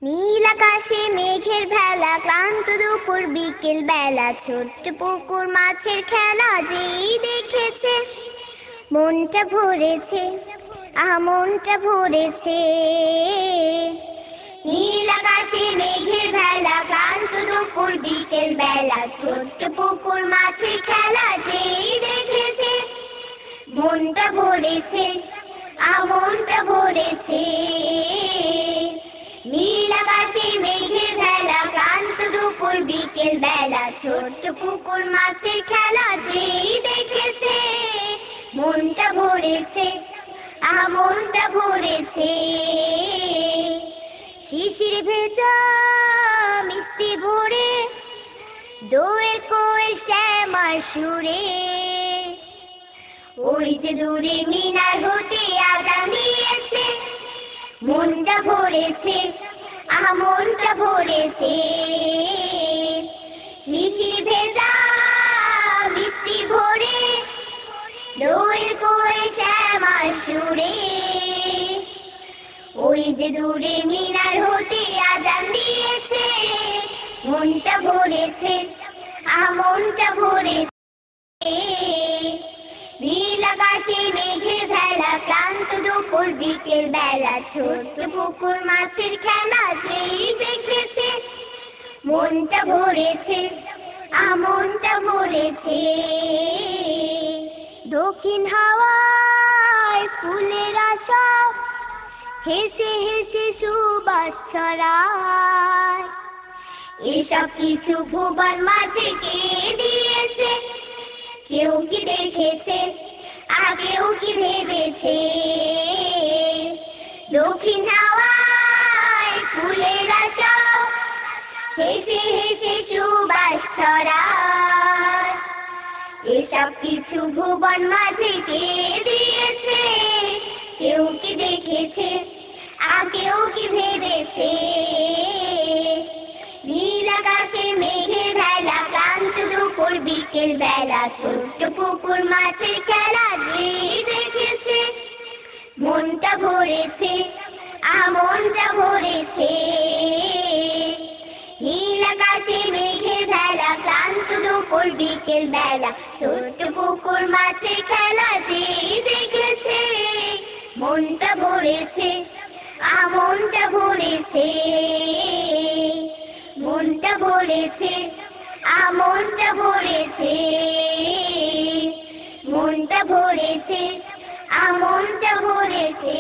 নীল আকাশে মেঘের ভেলা, ক্লান্ত দুপুর বিকেল বেলা, ছোট্ট পুকুর মাছের খেলা যেই দেখেছে মনটা ভরেছে, মনটা ভরেছে। নীল আকাশে মেঘের ভেলা, ক্লান্ত দুপুর বিকেল বেলা, ছোট্ট পুকুর মাছের খেলা যেই দেখেছে মনটা ভরেছে, মনটা ভরেছে। নীল আকাশে মেঘের ভেলা, ক্লান্ত দুপুর বিকেল বেলা, ছোট্ট পুকুর মাছের খেলা যেই দেখেছে মনটা ভরেছে, মনটা ভরেছে। শিশির ভেজা মিষ্টি ভরে দোয়েল কোয়েল শ্যামার সুরে, ওই যে দূরে মিনার হতে আজান দিয়েছে মনটা ভরেছে, মনটা ভরেছে। শিশির ভেজা মিষ্টি ভরে দোয়েল কোয়েল শ্যামার সুরে, ওই যে দূরে মিনার হতে আজান দিয়েছে মনটা ভরেছে, মনটা ভরেছে। নীল আকাশে মেঘের ভেলা, ক্লান্ত দুপুর বিকেল বেলা, ছোট্ট পুকুর মাছের খেলা যেই দেখেছে মনটা ভরেছে, মনটা ভরেছে। দক্ষিণ হাওয়ায় ফুলের আশা হেসে হেসে সুবাস ছড়ায়, এসব কিছু ভুবন মাঝে কে দিয়েছে, কেউ কি দেখেছে, আগেও কি ভেবেছে। দক্ষিণ হাওয়ায় ফুলের আশা হেসে হেসে সুবাস ছড়ায়, এসব কিছু ভুবন মাঝে কে দিয়েছে, কেউ কি দেখেছে, আগেও কি ভেবেছে। নীল আকাশে মেঘের ভেলা, ক্লান্ত দুপুর বিকেল বেলা, ছোট্ট পুকুর মাছের খেলা যেই দেখেছে মনটা ভরেছে, মনটা ভরেছে। নীল আকাশে মেঘের ভেলা, ক্লান্ত দুপুর বিকেল বেলা, ছোট্ট পুকুর মাছের খেলা যেই দেখেছে মনটা ভরেছে, মনটা ভরেছে। মনটা ভরেছে, মনটা ভরেছে। মনটা ভরেছে, মনটা ভরেছে।